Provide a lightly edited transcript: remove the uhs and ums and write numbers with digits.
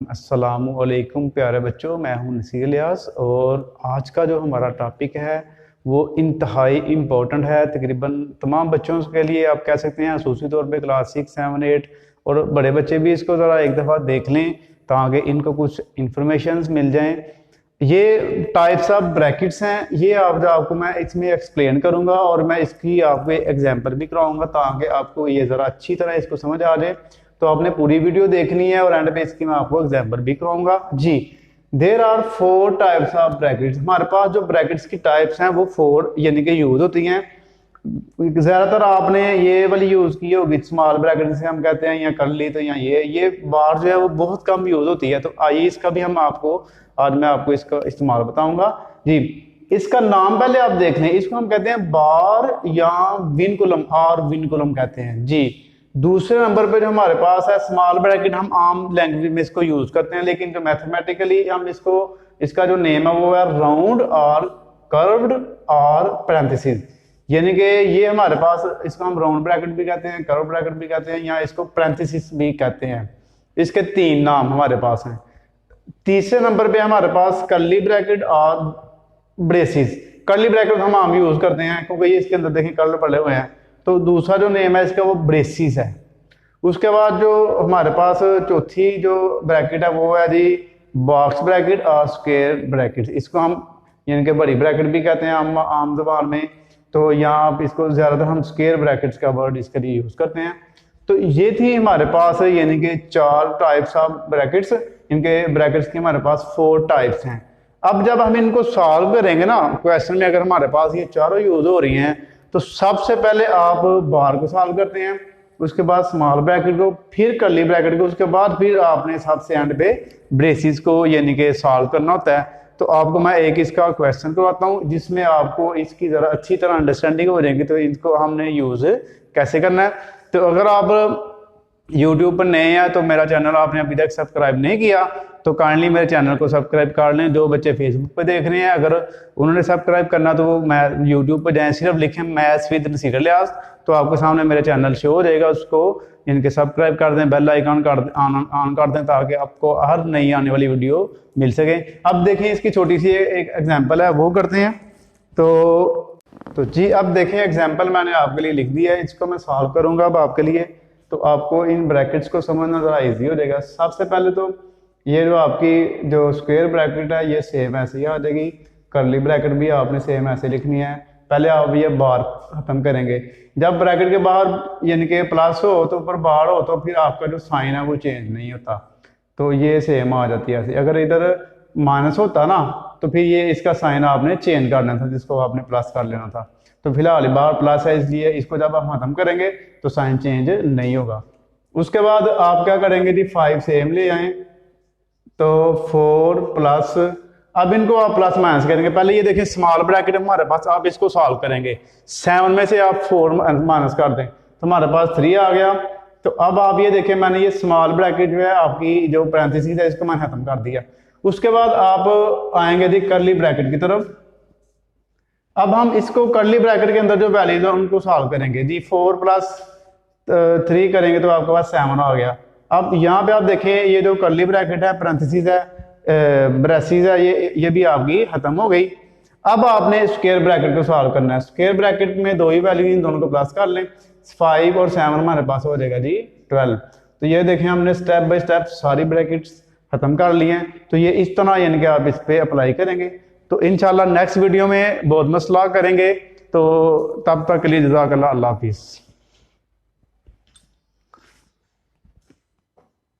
अस्सलामुअलैकुम प्यारे बच्चों, मैं हूं नसीर इलियास और आज का जो हमारा टॉपिक है वो इंतहाई इम्पोर्टेंट है। तकरीबन तमाम बच्चों के लिए आप कह सकते हैं, खसूसी तौर पे क्लास 6, 7, 8 और बड़े बच्चे भी इसको ज़रा एक दफ़ा देख लें ताकि इनको कुछ इंफॉर्मेशंस मिल जाएं। ये टाइप्स ऑफ ब्रैकेट्स हैं, ये आपको मैं इसमें एक्सप्लेन करूंगा और मैं इसकी आपको एग्जांपल भी कराऊंगा ताकि आपको ये ज़रा अच्छी तरह इसको समझ आ जाए। तो आपने पूरी वीडियो देखनी है और एंड पे इसकी मैं आपको एग्जांपल भी कराऊंगा जी। There are 4 types of brackets. हमारे पास जो ब्रैकेट्स की टाइप्स हैं वो 4 यानी कि यूज होती हैं। ज्यादातर आपने ये वाली यूज की होगी, स्मॉल ब्रैकेट जिसे हम कहते हैं, या करली, तो या ये बार जो है वो बहुत कम यूज होती है। तो आइए इसका भी आज मैं आपको इसका इस्तेमाल बताऊंगा जी। इसका नाम पहले आप देख लें, इसको हम कहते हैं बार या विनकुलम और विनकुलम कहते हैं जी। दूसरे नंबर पे जो हमारे पास है स्मॉल ब्रैकेट, हम आम लैंग्वेज में इसको यूज करते हैं, लेकिन जो मैथमेटिकली हम इसका जो नेम है वो है राउंड और कर्व्ड और पैरेंथेसिस। यानी कि ये हमारे पास इसको हम राउंड ब्रैकेट भी कहते हैं, कर्व ब्रैकेट भी कहते हैं, या इसको पैरेंथेसिस भी कहते हैं। इसके 3 नाम हमारे पास हैं। तीसरे नंबर पे हमारे पास कर्ली ब्रैकेट और ब्रेसिस। कर्ली ब्रैकेट हम आम यूज करते हैं क्योंकि ये इसके अंदर देखें कर्ल पड़े हुए हैं। तो दूसरा जो नेम है इसका वो ब्रेसिस है। उसके बाद जो हमारे पास चौथी जो ब्रैकेट है वो है जी बॉक्स ब्रैकेट और स्क्वायर ब्रैकेट। इसको हम यानी कि बड़ी ब्रैकेट भी कहते हैं आम जबान में। तो यहाँ आप इसको ज्यादातर हम स्क्वायर ब्रैकेट्स का वर्ड इसके लिए यूज करते हैं। तो ये थी हमारे पास यानी कि 4 टाइप्स ऑफ ब्रैकेट्स। इनके ब्रैकेट्स के हमारे पास 4 टाइप्स हैं। अब जब हम इनको सॉल्व करेंगे ना क्वेश्चन में, अगर हमारे पास ये चारों यूज हो रही हैं तो सबसे पहले आप बार को सॉल्व करते हैं, उसके बाद स्मॉल ब्रैकेट को, फिर कर्ली ब्रैकेट को, उसके बाद फिर आपने सबसे एंड पे ब्रेसिस को यानी कि सॉल्व करना होता है। तो आपको मैं एक इसका क्वेश्चन करवाता हूँ जिसमें आपको इसकी जरा अच्छी तरह अंडरस्टैंडिंग हो जाएगी तो इसको हमने यूज कैसे करना है। तो अगर आप YouTube पर नए हैं तो मेरा चैनल आपने अभी तक सब्सक्राइब नहीं किया तो काइंडली मेरे चैनल को सब्सक्राइब कर लें। जो बच्चे फेसबुक पे देख रहे हैं, अगर उन्होंने सब्सक्राइब करना तो वो मैं YouTube पर जाएं, सिर्फ लिखें मैथ्स विद नसीर इलियास, तो आपके सामने मेरे चैनल शो हो जाएगा। उसको इनके सब्सक्राइब कर दें, बेल आइकन ऑन कर दें ताकि आपको हर नई आने वाली वीडियो मिल सके। अब देखें इसकी छोटी सी एक एग्जाम्पल है, वो करते हैं। तो जी अब देखें एग्जाम्पल मैंने आपके लिए लिख दिया है, इसको मैं सॉल्व करूंगा अब आपके लिए। तो आपको इन ब्रैकेट्स को समझना ज़रा इजी हो जाएगा। सबसे पहले तो ये जो आपकी जो स्क्वायर ब्रैकेट है ये सेम ऐसे ही आ जाएगी। कर्ली ब्रैकेट भी आपने सेम ऐसे लिखनी है। पहले आप ये बार खत्म करेंगे। जब ब्रैकेट के बाहर यानी कि प्लस हो तो ऊपर बार हो तो फिर आपका जो साइन है वो चेंज नहीं होता, तो ये सेम आ जाती है ऐसे। अगर इधर माइनस होता ना तो फिर ये इसका साइन आपने चेंज करना था, जिसको आपने प्लस कर लेना था। तो फिलहाल बार प्लस है इसलिए इसको जब आप खत्म करेंगे तो साइन चेंज नहीं होगा। उसके बाद आप क्या करेंगे जी, 5 सेम ले आए तो 4 प्लस, अब इनको आप प्लस माइनस करेंगे। पहले ये देखिए स्मॉल ब्रैकेट हमारे पास, आप इसको सॉल्व करेंगे। 7 में से आप 4 माइनस कर दें तो हमारे पास 3 आ गया। तो अब आप ये देखिए मैंने ये स्मॉल ब्रैकेट जो है आपकी जो पैरेंथेसिस है इसको मैंने खत्म कर दिया। उसके बाद आप आएंगे जी कर्ली ब्रैकेट की तरफ। अब हम इसको कर्ली ब्रैकेट के अंदर जो वैल्यूज है उनको सॉल्व करेंगे जी। 4 प्लस 3 करेंगे तो आपके पास 7 आ गया। अब यहाँ पे आप देखें ये जो कर्ली ब्रैकेट है, पैरेंथेसिस है, ब्रेसिस है, ये भी आपकी खत्म हो गई। अब आपने स्क्वायर ब्रैकेट को सॉल्व करना है। स्क्वायर ब्रैकेट में 2 ही वैल्यू, इन दोनों को प्लस कर लें। 5 और 7 हमारे पास हो जाएगा जी 12। तो ये देखें हमने स्टेप बाय स्टेप सारी ब्रैकेट्स खत्म कर लिए हैं। तो ये इस तरह यानी कि आप इस पे अप्लाई करेंगे। तो इंशाल्लाह नेक्स्ट वीडियो में बहुत मसला करेंगे। तो तब तक के लिए जज़ाकल्लाह, अल्लाह हाफिज़।